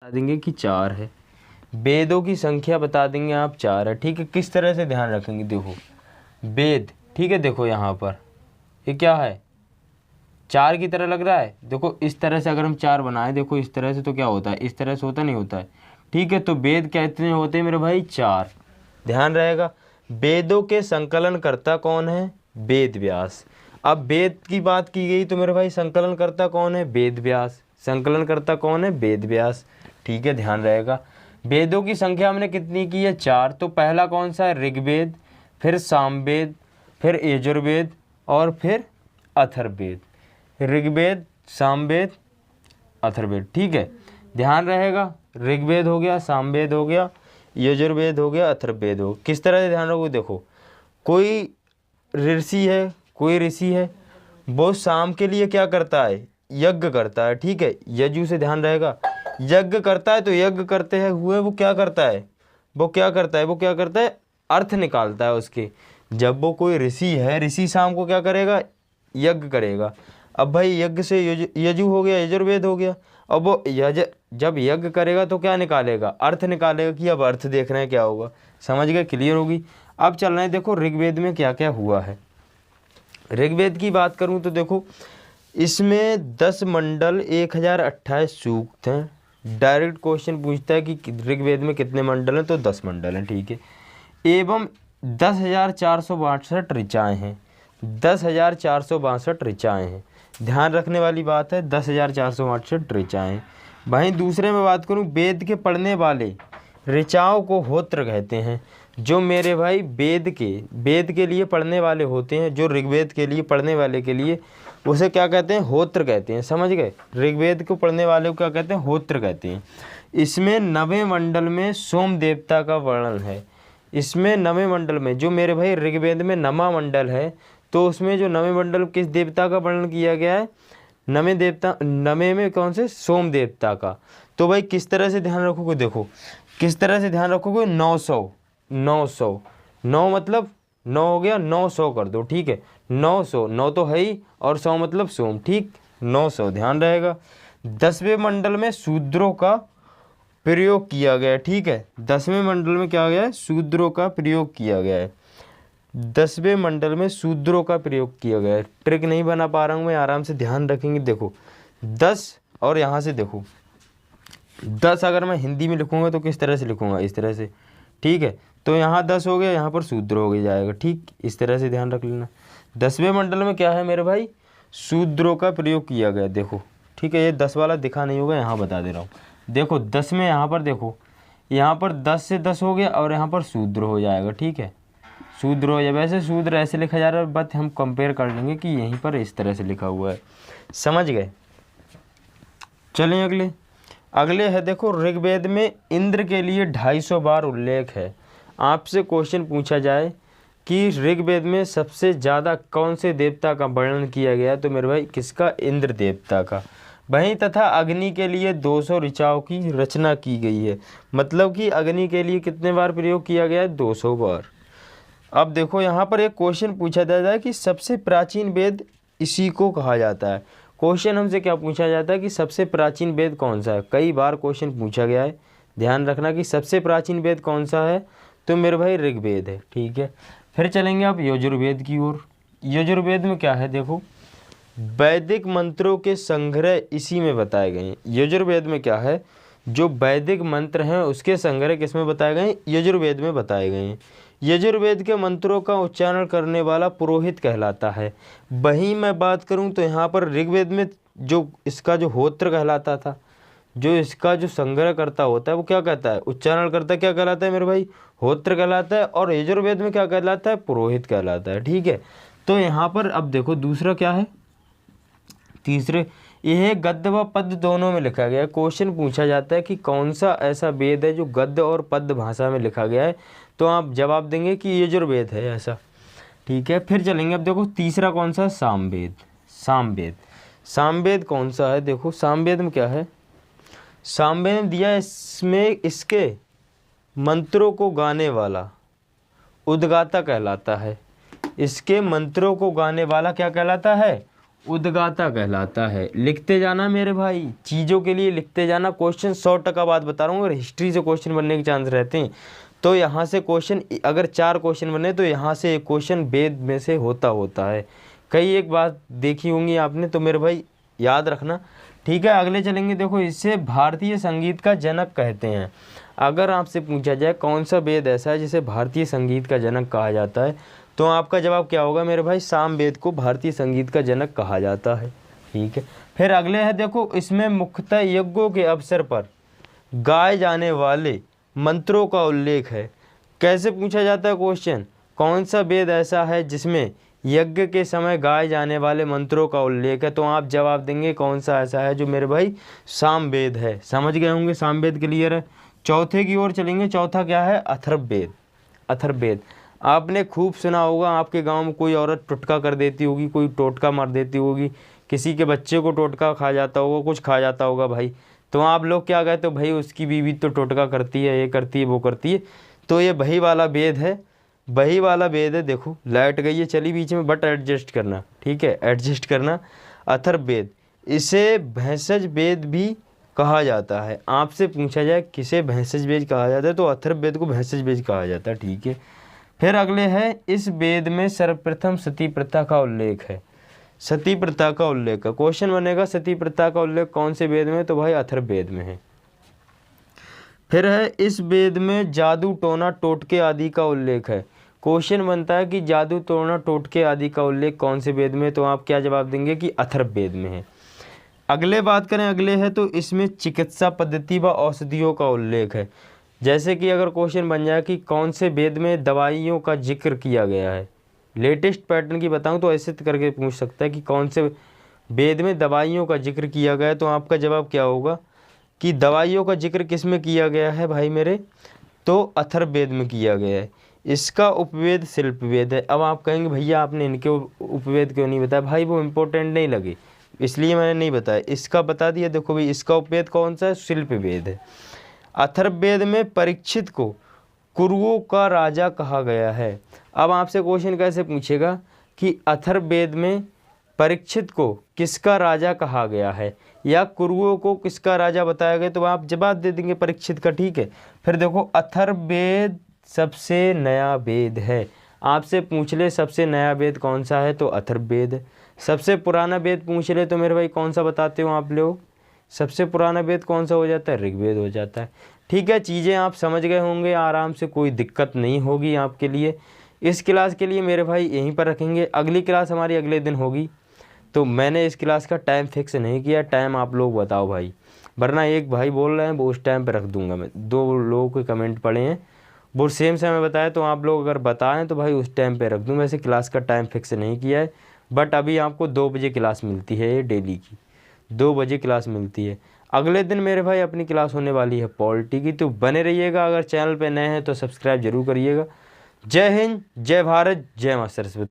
बता देंगे कि 4 है। वेदों की संख्या बता देंगे आप 4 है। ठीक है, किस तरह से ध्यान रखेंगे, देखो वेद, ठीक है, देखो यहाँ पर ये क्या है, 4 की तरह लग रहा है। देखो इस तरह से अगर हम 4 बनाए, देखो इस तरह से, तो क्या होता है, इस तरह से होता नहीं होता है। ठीक है, तो वेद कितने होते हैं मेरे भाई, 4। ध्यान रहेगा। वेदों के संकलनकर्ता कौन है, वेद व्यास। अब वेद की बात की गई तो मेरे भाई संकलनकर्ता कौन है, वेद व्यास। संकलनकर्ता कौन है, वेद व्यास। ठीक है, ध्यान रहेगा। वेदों की संख्या हमने कितनी की है, 4। तो पहला कौन सा है, ऋग्वेद, फिर सामवेद, फिर यजुर्वेद और फिर अथर्ववेद। ऋग्वेद, सामवेद, अथर्ववेद। ठीक है, ध्यान रहेगा। ऋग्वेद हो गया, सामवेद हो गया, यजुर्वेद हो गया, अथर्ववेद हो गया। किस तरह से ध्यान रखो, देखो कोई ऋषि है, कोई ऋषि है, वो शाम के लिए क्या करता है, यज्ञ करता है। ठीक है, यजु से ध्यान रहेगा, यज्ञ करता है। तो यज्ञ करते हैं हुए वो क्या करता है, वो क्या करता है, वो क्या करता है, अर्थ निकालता है उसके। जब वो कोई ऋषि है, ऋषि शाम को क्या करेगा, यज्ञ करेगा। अब भाई यज्ञ से यजु हो गया, यजुर्वेद हो गया। अब वो जब यज्ञ करेगा तो क्या निकालेगा, अर्थ निकालेगा, कि अब अर्थ देख रहे हैं क्या होगा। समझ गए, क्लियर होगी। अब चल रहे हैं, देखो ऋग्वेद में क्या क्या हुआ है। ऋग्वेद की बात करूं तो देखो इसमें 10 मंडल, 1028 सूक्त हैं। डायरेक्ट क्वेश्चन पूछता है कि ऋग्वेद में कितने मंडल हैं, तो 10 मंडल हैं। ठीक है, एवं 10,462 ऋचाएँ हैं। 10,462 ऋचाएँ हैं। ध्यान रखने वाली बात है, 10,462 ऋचाएँ। वहीं दूसरे में बात करूं, वेद के पढ़ने वाले ऋचाओं को होत्र कहते हैं। जो मेरे भाई वेद के लिए पढ़ने वाले होते हैं, जो ऋग्वेद के लिए पढ़ने वाले के लिए, उसे क्या कहते हैं, होत्र कहते हैं। समझ गए, ऋग्वेद को पढ़ने वाले को क्या कहते हैं, होत्र कहते हैं। इसमें 9वें मंडल में सोम देवता का वर्णन है। इसमें 9वें मंडल में, जो मेरे भाई ऋग्वेद में 9वां मंडल है, तो उसमें जो 9वें मंडल किस देवता का वर्णन किया गया है, 9वें में कौन से, सोम देवता का। तो भाई किस तरह से ध्यान रखोगे, देखो किस तरह से ध्यान रखोगे, 900 9 मतलब 9 हो गया, 900 कर दो। ठीक है, 900, 9 तो है ही, और 100 मतलब सोम। ठीक, 900 ध्यान रहेगा। 10वें मंडल में शूद्रों का प्रयोग किया गया है। ठीक है, 10वें मंडल में क्या गया है, शूद्रों का प्रयोग किया गया है। 10वें मंडल में शूद्रों का प्रयोग किया गया है। ट्रिक नहीं बना पा रहा हूँ मैं, आराम से ध्यान रखेंगे। देखो 10 और यहाँ से देखो 10 अगर मैं हिंदी में लिखूंगा तो किस तरह से लिखूंगा, इस तरह से। ठीक है, तो यहाँ 10 हो गया, यहाँ पर शूद्र हो गया जाएगा। ठीक, इस तरह से ध्यान रख लेना। 10वें मंडल में क्या है मेरे भाई, शूद्रों का प्रयोग किया गया। देखो ठीक है, ये 10 वाला दिखा नहीं होगा, यहाँ बता दे रहा हूँ। देखो 10 में यहाँ पर देखो, यहाँ पर 10 से 10 हो गया और यहाँ पर शूद्र हो जाएगा। ठीक है, शूद्र हो जाए। वैसे शूद्र ऐसे लिखा जा रहा है, बट हम कंपेयर कर लेंगे कि यहीं पर इस तरह से लिखा हुआ है। समझ गए। चलें अगले है, देखो ऋग्वेद में इंद्र के लिए 250 बार उल्लेख है। आपसे क्वेश्चन पूछा जाए कि ऋग्वेद में सबसे ज़्यादा कौन से देवता का वर्णन किया गया, तो मेरे भाई किसका, इंद्र देवता का। वहीं तथा अग्नि के लिए 200 ऋचाओं की रचना की गई है। मतलब कि अग्नि के लिए कितने बार प्रयोग किया गया है, 200 बार। अब देखो यहाँ पर एक क्वेश्चन पूछा जाता है कि सबसे प्राचीन वेद इसी को कहा जाता है। क्वेश्चन हमसे क्या पूछा जाता है कि सबसे प्राचीन वेद कौन सा है। कई बार क्वेश्चन पूछा गया है, ध्यान रखना कि सबसे प्राचीन वेद कौन सा है, तो मेरे भाई ऋग्वेद है। ठीक है, फिर चलेंगे अब यजुर्वेद की ओर। यजुर्वेद में क्या है, देखो वैदिक मंत्रों के संग्रह इसी में बताए गए हैं। यजुर्वेद में क्या है, जो वैदिक मंत्र हैं उसके संग्रह किसमें बताए गए हैं, यजुर्वेद में बताए गए हैं। यजुर्वेद के मंत्रों का उच्चारण करने वाला पुरोहित कहलाता है। वहीं मैं बात करूं तो यहाँ पर ऋग्वेद में जो इसका जो होत्र कहलाता था, जो इसका जो संग्रह करता होता है, वो क्या कहता है, उच्चारण करता क्या कहलाता है मेरे भाई, होत्र कहलाता है। और यजुर्वेद में क्या कहलाता है, पुरोहित कहलाता है। ठीक है, तो यहाँ पर अब देखो दूसरा क्या है, तीसरे, यह गद्य व पद्य दोनों में लिखा गया है। क्वेश्चन पूछा जाता है कि कौन सा ऐसा वेद है जो गद्य और पद्य भाषा में लिखा गया है, तो आप जवाब देंगे कि यजुर्वेद है ऐसा। ठीक है, फिर चलेंगे अब देखो तीसरा कौन सा, सामवेद। सामवेद कौन सा है, देखो सामवेद में क्या है, सामवेद दिया, इसमें इसके मंत्रों को गाने वाला उद्गाता कहलाता है। इसके मंत्रों को गाने वाला क्या कहलाता है, उद्गाता कहलाता है। लिखते जाना मेरे भाई, चीज़ों के लिए लिखते जाना। क्वेश्चन 100% बात बता रहा हूँ, अगर हिस्ट्री से क्वेश्चन बनने के चांस रहते हैं तो यहाँ से क्वेश्चन, अगर 4 क्वेश्चन बने तो यहाँ से एक क्वेश्चन वेद में से होता है। कई एक बात देखी होंगी आपने, तो मेरे भाई याद रखना, ठीक है। अगले चलेंगे, देखो इसे भारतीय संगीत का जनक कहते हैं। अगर आपसे पूछा जाए कौन सा वेद ऐसा है जिसे भारतीय संगीत का जनक कहा जाता है, तो आपका जवाब क्या होगा मेरे भाई? सामवेद को भारतीय संगीत का जनक कहा जाता है, ठीक है। फिर अगले है, देखो इसमें मुख्यतः यज्ञों के अवसर पर गाए जाने वाले मंत्रों का उल्लेख है। कैसे पूछा जाता है क्वेश्चन? कौन सा वेद ऐसा है जिसमें यज्ञ के समय गाए जाने वाले मंत्रों का उल्लेख है? तो आप जवाब देंगे कौन सा ऐसा है जो मेरे भाई सामवेद है। समझ गए होंगे, सामवेद क्लियर है। चौथे की ओर चलेंगे। चौथा क्या है? अथर्ववेद। अथर्ववेद आपने खूब सुना होगा, आपके गांव में कोई औरत टोटका कर देती होगी, कोई टोटका मार देती होगी, किसी के बच्चे को टोटका खा जाता होगा, कुछ खा जाता होगा भाई, तो आप लोग क्या कहते हो? भाई उसकी बीवी तो टोटका करती है, ये करती है, वो करती है। तो ये वही वाला वेद है, वही वाला वेद है। देखो लाइट गई है, चली बीच में, बट एडजस्ट करना, ठीक है, एडजस्ट करना। अथर्ववेद, इसे भैंसज वेद भी कहा जाता है। आपसे पूछा जाए किसे भैंसज वेद कहा जाता है, तो अथर्ववेद को भैंसज वेद कहा जाता है, ठीक है। फिर अगले है, इस वेद में सर्वप्रथम सती प्रथा का उल्लेख है। सती प्रथा का उल्लेख है। क्वेश्चन बनेगा सती प्रथा का उल्लेख कौन से वेद में? तो भाई अथर्ववेद में है। फिर है, इस वेद में जादू टोना टोटके आदि का उल्लेख है। क्वेश्चन बनता है कि जादू टोना टोटके आदि का उल्लेख कौन से वेद में? तो आप क्या जवाब देंगे कि अथर्ववेद में है। अगले बात करें, अगले है, तो इसमें चिकित्सा पद्धति व औषधियों का उल्लेख है। जैसे कि अगर क्वेश्चन बन जाए कि कौन से वेद में दवाइयों का जिक्र किया गया है, लेटेस्ट पैटर्न की बताऊं तो ऐसे करके पूछ सकता है कि कौन से वेद में दवाइयों का जिक्र किया गया है, तो आपका जवाब क्या होगा कि दवाइयों का जिक्र किस में किया गया है भाई मेरे? तो अथर्ववेद में किया गया है। इसका उपवेद शिल्पवेद है। अब आप कहेंगे भैया आपने इनके उपवेद क्यों नहीं बताया? भाई वो इम्पोर्टेंट नहीं लगे, इसलिए मैंने नहीं बताया। इसका बता दिया। देखो भाई इसका उपवेद कौन सा है? शिल्पवेद है। अथर्ववेद में परीक्षित को कुरुओं का राजा कहा गया है। अब आपसे क्वेश्चन कैसे पूछेगा कि अथर्ववेद में परीक्षित को किसका राजा कहा गया है या कुरुओं को किसका राजा बताया गया, तो आप जवाब दे देंगे परीक्षित का, ठीक है। फिर देखो अथर्ववेद सबसे नया वेद है। आपसे पूछ ले सबसे नया वेद कौन सा है, तो अथर्ववेद है। सबसे पुराना वेद पूछ ले तो मेरे भाई कौन सा बताते हो आप लोग? सबसे पुराना वेद कौन सा हो जाता है? ऋग्वेद हो जाता है, ठीक है। चीज़ें आप समझ गए होंगे आराम से, कोई दिक्कत नहीं होगी आपके लिए। इस क्लास के लिए मेरे भाई यहीं पर रखेंगे। अगली क्लास हमारी अगले दिन होगी, तो मैंने इस क्लास का टाइम फिक्स नहीं किया। टाइम आप लोग बताओ भाई, वरना एक भाई बोल रहे हैं वो उस टाइम पर रख दूंगा मैं। 2 लोगों के कमेंट पड़े हैं, वो सेम समय बताया, तो आप लोग अगर बताएं तो भाई उस टाइम पे रख दूँ। वैसे क्लास का टाइम फिक्स नहीं किया है, बट अभी आपको 2 बजे क्लास मिलती है, ये डेली की 2 बजे क्लास मिलती है। अगले दिन मेरे भाई अपनी क्लास होने वाली है पॉलिटी की, तो बने रहिएगा। अगर चैनल पे नए हैं तो सब्सक्राइब जरूर करिएगा। जय हिंद, जय भारत, जय मां सरस्वती।